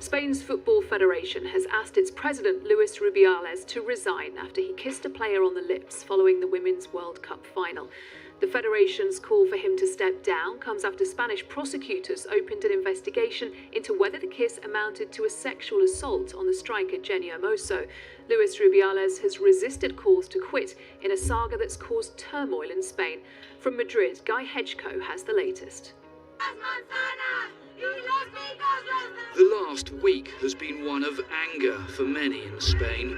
Spain's Football Federation has asked its president, Luis Rubiales, to resign after he kissed a player on the lips following the Women's World Cup final. The federation's call for him to step down comes after Spanish prosecutors opened an investigation into whether the kiss amounted to a sexual assault on the striker Jenni Hermoso. Luis Rubiales has resisted calls to quit in a saga that's caused turmoil in Spain. From Madrid, Guy Hedgecoe has the latest. The last week has been one of anger for many in Spain.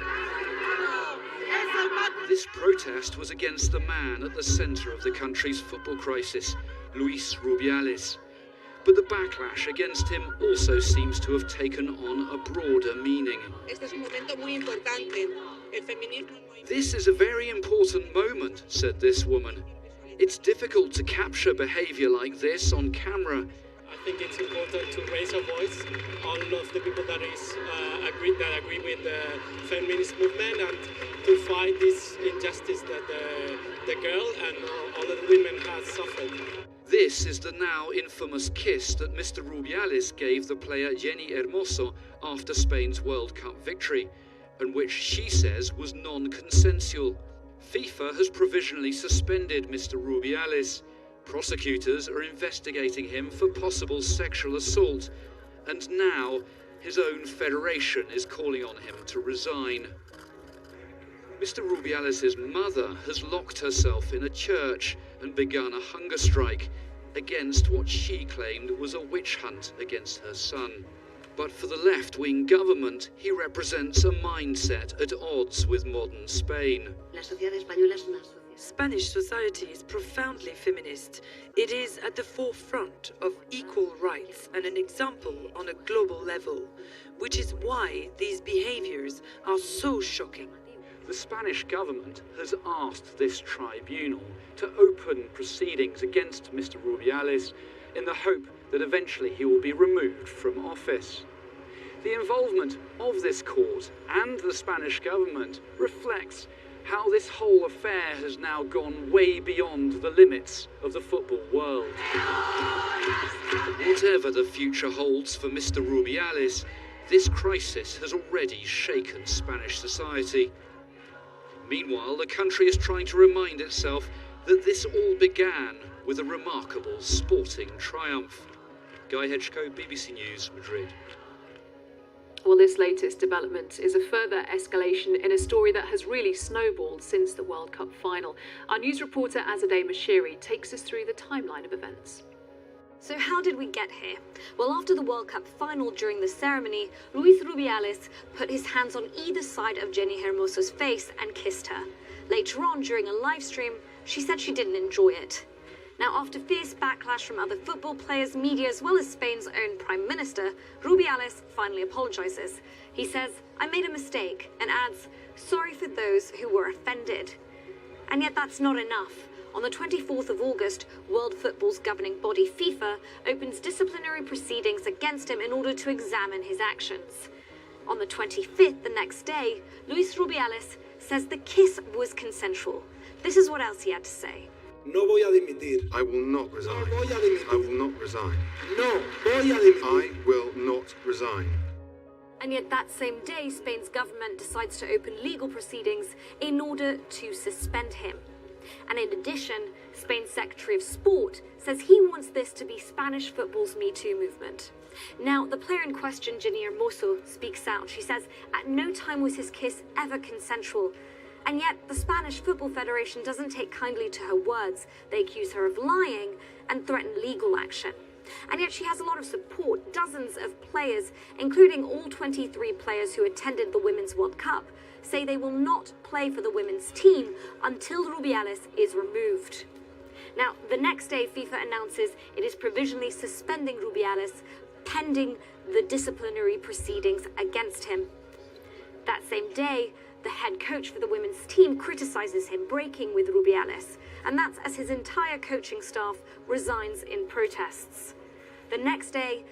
This protest was against the man at the centre of the country's football crisis, Luis Rubiales. But the backlash against him also seems to have taken on a broader meaning. This is a very important moment, said this woman. It's difficult to capture behaviour like this on camera. I think it's important to raise our voice, all of the people that agree with the feminist movement, and to fight this injustice that the girl and all of the women have suffered. This is the now infamous kiss that Mr. Rubiales gave the player Jenni Hermoso after Spain's World Cup victory, and which she says was non-consensual. FIFA has provisionally suspended Mr. Rubiales. Prosecutors are investigating him for possible sexual assault, and now his own federation is calling on him to resign. Mr. Rubiales' mother has locked herself in a church and begun a hunger strike against what she claimed was a witch hunt against her son. But for the left-wing government, he represents a mindset at odds with modern Spain. Spanish society is profoundly feminist. It is at the forefront of equal rights and an example on a global level, which is why these behaviors are so shocking. The Spanish government has asked this tribunal to open proceedings against Mr. Rubiales in the hope that eventually he will be removed from office. The involvement of this court and the Spanish government reflects how this whole affair has now gone way beyond the limits of the football world. Whatever the future holds for Mr. Rubiales, this crisis has already shaken Spanish society. Meanwhile, the country is trying to remind itself that this all began with a remarkable sporting triumph. Guy Hedgecoe, BBC News, Madrid. Well, this latest development is a further escalation in a story that has really snowballed since the World Cup final. Our news reporter Azadeh Mashiri takes us through the timeline of events. So how did we get here? Well, after the World Cup final, during the ceremony, Luis Rubiales put his hands on either side of Jenni Hermoso's face and kissed her. Later on, during a live stream, she said she didn't enjoy it. Now, after fierce backlash from other football players, media, as well as Spain's own Prime Minister, Rubiales finally apologizes. He says, "I made a mistake," and adds, "Sorry for those who were offended." And yet that's not enough. On the 24th of August, World Football's governing body FIFA opens disciplinary proceedings against him in order to examine his actions. On the 25th, the next day, Luis Rubiales says the kiss was consensual. This is what else he had to say. No voy a dimitir. I will not resign. No voy a dimitir. I will not resign. No voy a dimitir. I will not resign. And yet that same day, Spain's government decides to open legal proceedings in order to suspend him. And in addition, Spain's Secretary of Sport says he wants this to be Spanish football's Me Too movement. Now, the player in question, Jenni Hermoso, speaks out. She says at no time was his kiss ever consensual. And yet the Spanish Football Federation doesn't take kindly to her words. They accuse her of lying and threaten legal action. And yet she has a lot of support. Dozens of players, including all 23 players who attended the Women's World Cup, say they will not play for the women's team until Rubiales is removed. Now, the next day, FIFA announces it is provisionally suspending Rubiales pending the disciplinary proceedings against him. That same day, the head coach for the women's team criticizes him breaking with Rubiales, and that's as his entire coaching staff resigns in protests. The next day,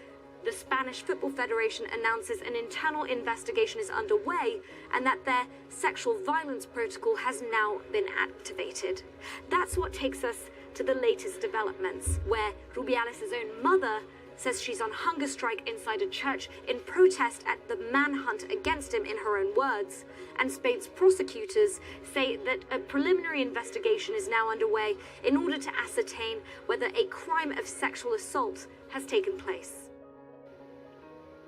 the Spanish Football Federation announces an internal investigation is underway and that their sexual violence protocol has now been activated. That's what takes us to the latest developments, where Rubiales' own mother says she's on hunger strike inside a church in protest at the manhunt against him, in her own words. And Spain's prosecutors say that a preliminary investigation is now underway in order to ascertain whether a crime of sexual assault has taken place.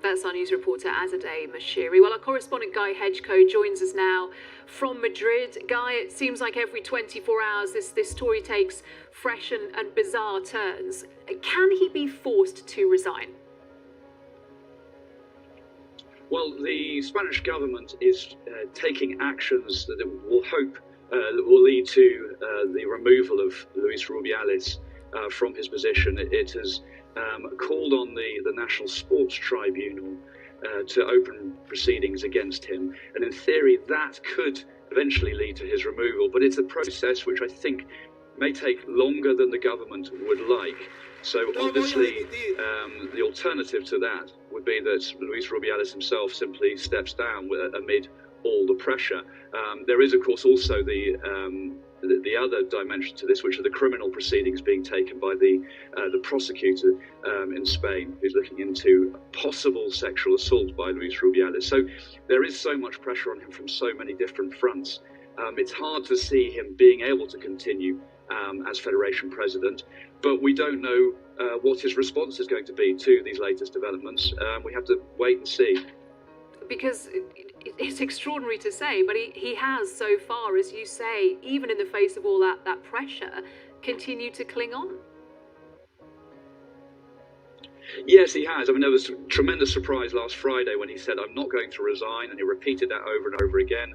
That's our news reporter Azadeh Mashiri. Well, our correspondent Guy Hedgecoe joins us now from Madrid. Guy, it seems like every 24 hours this story takes fresh and bizarre turns. Can he be forced to resign? Well, the Spanish government is taking actions that it will hope will lead to the removal of Luis Rubiales from his position. It has called on the National Sports Tribunal to open proceedings against him. And in theory, that could eventually lead to his removal. But it's a process which I think may take longer than the government would like. So obviously, the alternative to that would be that Luis Rubiales himself simply steps down amid all the pressure. There is, of course, also the other dimension to this, which are the criminal proceedings being taken by the prosecutor in Spain, who's looking into possible sexual assault by Luis Rubiales. So there is so much pressure on him from so many different fronts. It's hard to see him being able to continue as Federation President, but we don't know what his response is going to be to these latest developments. We have to wait and see. Because it's extraordinary to say, but he has so far, as you say, even in the face of all that pressure, continued to cling on. Yes, he has. I mean, there was a tremendous surprise last Friday when he said, "I'm not going to resign," and he repeated that over and over again.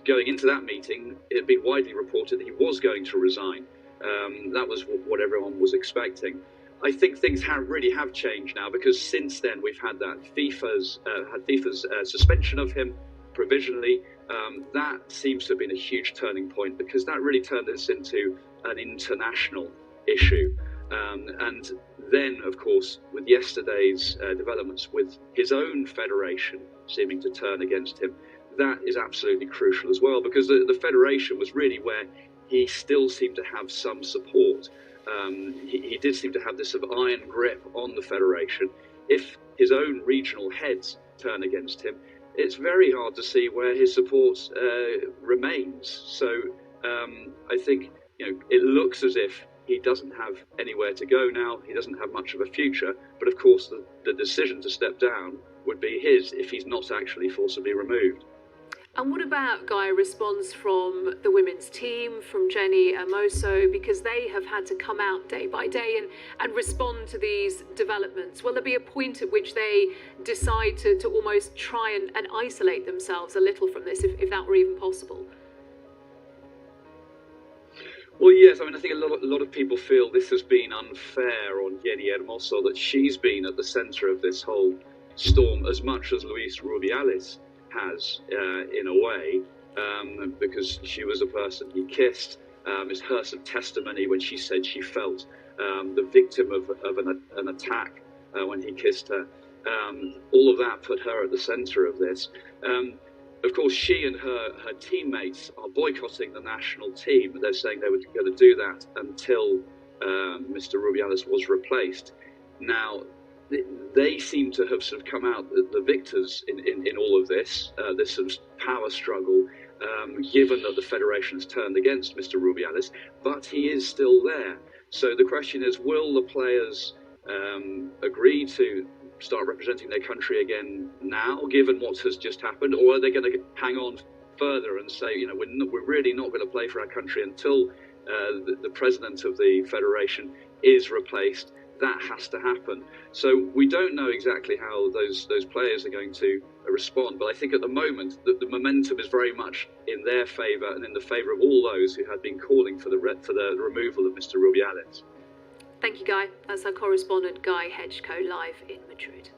Going into that meeting, it had been widely reported that he was going to resign. That was what everyone was expecting. I think things really have changed now, because since then we've had that FIFA's suspension of him provisionally. That seems to have been a huge turning point, because that really turned this into an international issue. And then, of course, with yesterday's developments with his own federation seeming to turn against him, that is absolutely crucial as well, because the federation was really where he still seemed to have some support. He did seem to have this sort of iron grip on the federation. If his own regional heads turn against him, it's very hard to see where his support remains. So I think it looks as if he doesn't have anywhere to go now. He doesn't have much of a future. But of course, the decision to step down would be his if he's not actually forcibly removed. And what about, Guy, a response from the women's team, from Jenni Hermoso, because they have had to come out day by day and respond to these developments? Will there be a point at which they decide to almost try and isolate themselves a little from this, if that were even possible? Well, yes. I mean, I think a lot of people feel this has been unfair on Jenni Hermoso, that she's been at the centre of this whole storm as much as Luis Rubiales has, in a way, because she was the person he kissed. It's her sort of testimony when she said she felt the victim of an attack when he kissed her. All of that put her at the centre of this. Of course, she and her teammates are boycotting the national team. They're saying they were going to do that until Mr. Rubiales was replaced. Now, they seem to have sort of come out the victors in all of this sort of power struggle, given that the federation has turned against Mr. Rubiales, but he is still there. So the question is, will the players agree to start representing their country again now, given what has just happened, or are they going to hang on further and say, we're really not going to play for our country until the president of the federation is replaced? That has to happen. So we don't know exactly how those players are going to respond, but I think at the moment the momentum is very much in their favour and in the favour of all those who had been calling for the removal of Mr. Rubiales. Thank you, Guy. That's our correspondent Guy Hedgecoe live in Madrid.